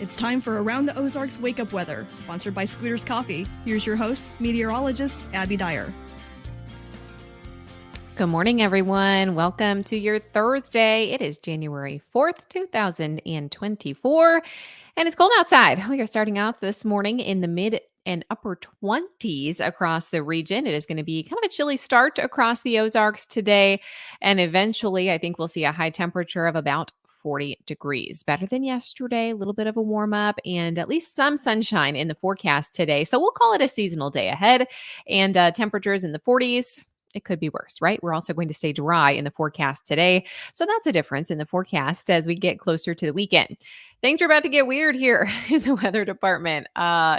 It's time for Around the Ozarks Wake Up Weather, sponsored by Scooters Coffee. Here's your host, meteorologist Abby Dyer. Good morning, everyone. Welcome to your Thursday. It is January 4th, 2024, and it's cold outside. We are starting out this morning in the mid and upper 20s across the region. It is going to be kind of a chilly start across the Ozarks today, and eventually I think we'll see a high temperature of about 40 degrees. Better than yesterday, a little bit of a warm up, and at least some sunshine in the forecast today. So we'll call it a seasonal day ahead, and temperatures in the 40s. It could be worse, right? We're also going to stay dry in the forecast today. So that's a difference in the forecast as we get closer to the weekend. Things are about to get weird here in the weather department.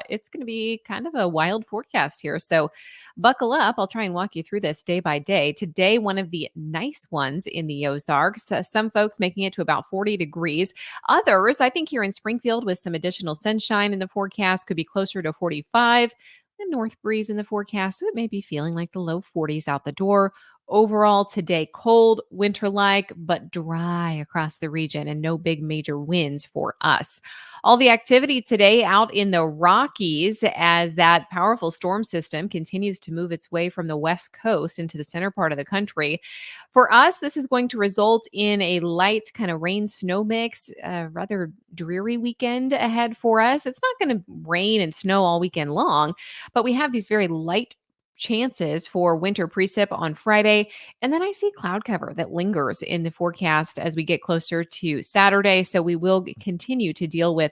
It's going to be kind of a wild forecast here. So buckle up. I'll try and walk you through this day by day. Today, one of the nice ones in the Ozarks. Some folks making it to about 40 degrees. Others, I think here in Springfield with some additional sunshine in the forecast, could be closer to 45. A north breeze in the forecast, so it may be feeling like the low 40s out the door. Overall, today, cold, winter-like, but dry across the region and no big major winds for us. All the activity today out in the Rockies as that powerful storm system continues to move its way from the west coast into the center part of the country. For us, this is going to result in a light kind of rain-snow mix, a rather dreary weekend ahead for us. It's not going to rain and snow all weekend long, but we have these very light chances for winter precip on Friday. And then I see cloud cover that lingers in the forecast as we get closer to Saturday. So we will continue to deal with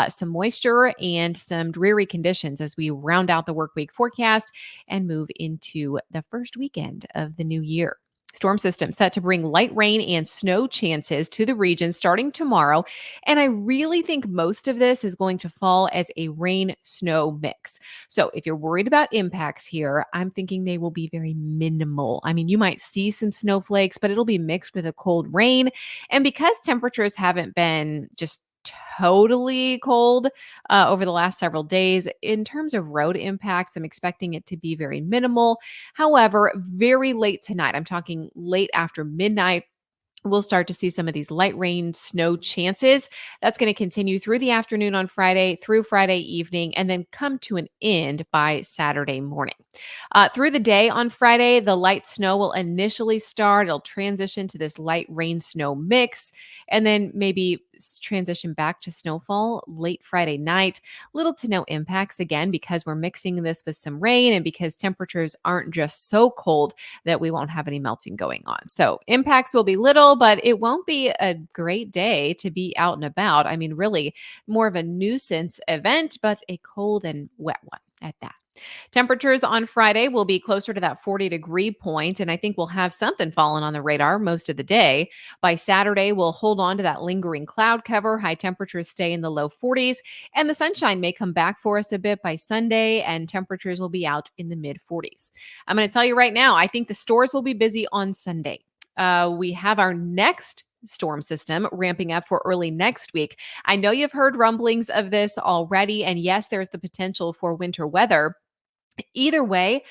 some moisture and some dreary conditions as we round out the work week forecast and move into the first weekend of the new year. Storm system set to bring light rain and snow chances to the region starting tomorrow. And I really think most of this is going to fall as a rain-snow mix. So if you're worried about impacts here, I'm thinking they will be very minimal. I mean, you might see some snowflakes, but it'll be mixed with a cold rain. And because temperatures haven't been just totally cold over the last several days, in terms of road impacts, I'm expecting it to be very minimal. However, very late tonight, I'm talking late after midnight, we'll start to see some of these light rain, snow chances. That's going to continue through the afternoon on Friday, through Friday evening, and then come to an end by Saturday morning. Through the day on Friday, the light snow will initially start. It'll transition to this light rain snow mix, and then maybe transition back to snowfall late Friday night. Little to no impacts again because we're mixing this with some rain and because temperatures aren't just so cold that we won't have any melting going on. So impacts will be little, but it won't be a great day to be out and about. I mean, really more of a nuisance event, but a cold and wet one at that. Temperatures on Friday will be closer to that 40-degree point, and I think we'll have something falling on the radar most of the day. By Saturday, we'll hold on to that lingering cloud cover. High temperatures stay in the low 40s, and the sunshine may come back for us a bit by Sunday, and temperatures will be out in the mid-40s. I'm going to tell you right now, I think the stores will be busy on Sunday. We have our next storm system ramping up for early next week. I know you've heard rumblings of this already, and yes, there's the potential for winter weather. Either way,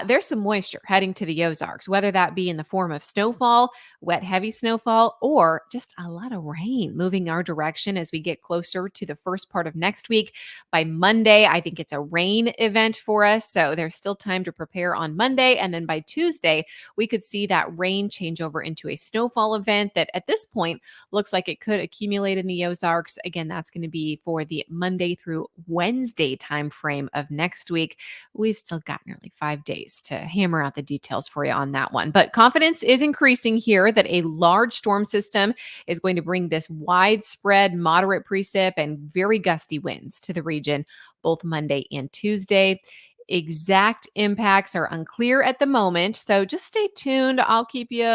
there's some moisture heading to the Ozarks, whether that be in the form of snowfall, wet, heavy snowfall, or just a lot of rain moving our direction as we get closer to the first part of next week. By Monday, I think it's a rain event for us, so there's still time to prepare on Monday. And then by Tuesday, we could see that rain change over into a snowfall event that at this point looks like it could accumulate in the Ozarks. Again, that's going to be for the Monday through Wednesday timeframe of next week. We've still got nearly 5 days to hammer out the details for you on that one. But confidence is increasing here that a large storm system is going to bring this widespread moderate precip and very gusty winds to the region, both Monday and Tuesday. Exact impacts are unclear at the moment, so just stay tuned. I'll keep you,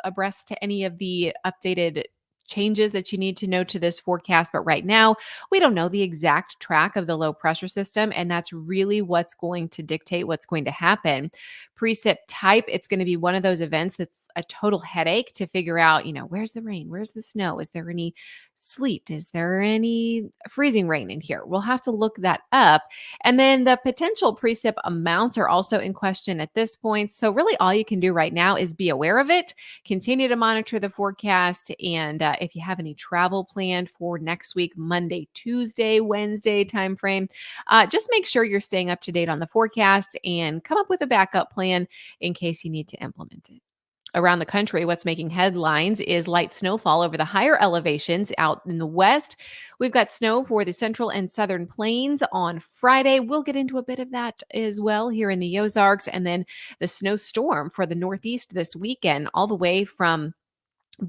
abreast to any of the updated changes that you need to know to this forecast. But right now, we don't know the exact track of the low pressure system, and that's really what's going to dictate what's going to happen. precip type, it's going to be one of those events that's a total headache to figure out, where's the rain? Where's the snow? Is there any sleet? Is there any freezing rain in here? We'll have to look that up. And then the potential precip amounts are also in question at this point. So really all you can do right now is be aware of it, continue to monitor the forecast. And if you have any travel planned for next week, Monday, Tuesday, Wednesday timeframe, just make sure you're staying up to date on the forecast and come up with a backup plan in case you need to implement it. Around the country, what's making headlines is light snowfall over the higher elevations out in the west. We've got snow for the central and southern plains on Friday. We'll get into a bit of that as well here in the Ozarks. And then the snowstorm for the northeast this weekend, all the way from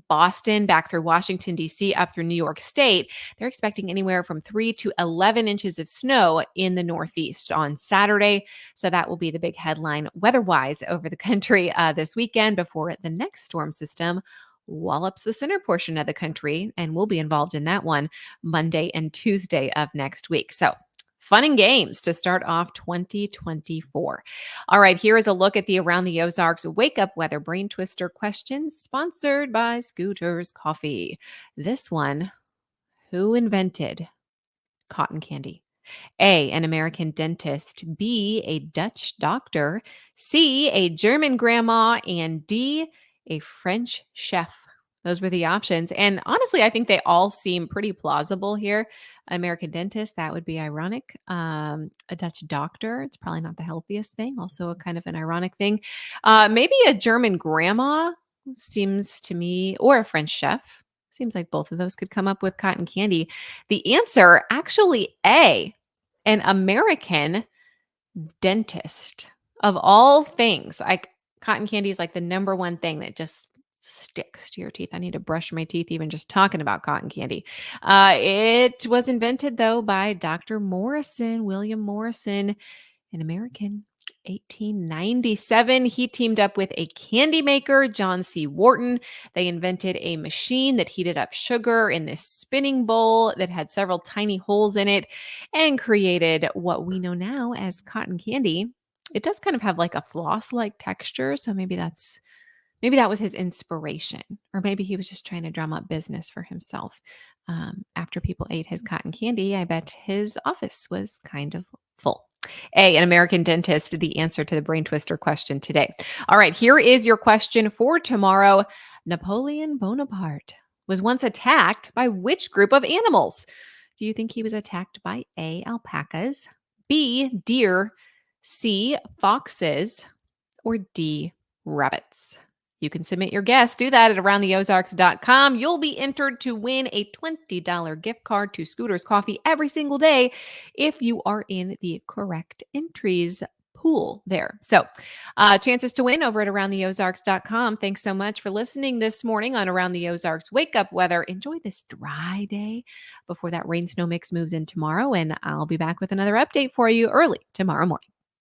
Boston back through Washington, D.C., up through New York State. They're expecting anywhere from 3 to 11 inches of snow in the Northeast on Saturday. So that will be the big headline weather-wise over the country this weekend before the next storm system wallops the center portion of the country. And we'll be involved in that one Monday and Tuesday of next week. So fun and games to start off 2024. All right, here is a look at the Around the Ozarks Wake Up Weather Brain Twister questions sponsored by Scooters Coffee. This one, who invented cotton candy? A, an American dentist. B, a Dutch doctor. C, a German grandma. And D, a French chef. Those were the options. And honestly, I think they all seem pretty plausible here. American dentist, that would be ironic. A Dutch doctor, it's probably not the healthiest thing. Also a kind of an ironic thing. Maybe a German grandma seems to me, or a French chef. Seems like both of those could come up with cotton candy. The answer, actually A, an American dentist. Of all things, like cotton candy is like the number one thing that just sticks to your teeth. I need to brush my teeth even just talking about cotton candy. It was invented though by Dr. Morrison, William Morrison, an American. 1897, he teamed up with a candy maker, John C. Wharton. They invented a machine that heated up sugar in this spinning bowl that had several tiny holes in it and created what we know now as cotton candy. It does kind of have like a floss-like texture, so maybe that was his inspiration, or maybe he was just trying to drum up business for himself. After people ate his cotton candy, I bet his office was kind of full. A, an American dentist, the answer to the brain twister question today. All right, here is your question for tomorrow. Napoleon Bonaparte was once attacked by which group of animals? Do you think he was attacked by A, alpacas, B, deer, C, foxes, or D, rabbits? You can submit your guess. Do that at aroundtheozarks.com. You'll be entered to win a $20 gift card to Scooters Coffee every single day if you are in the correct entries pool there. So chances to win over at aroundtheozarks.com. Thanks so much for listening this morning on Around the Ozarks Wake Up Weather. Enjoy this dry day before that rain snow mix moves in tomorrow. And I'll be back with another update for you early tomorrow morning.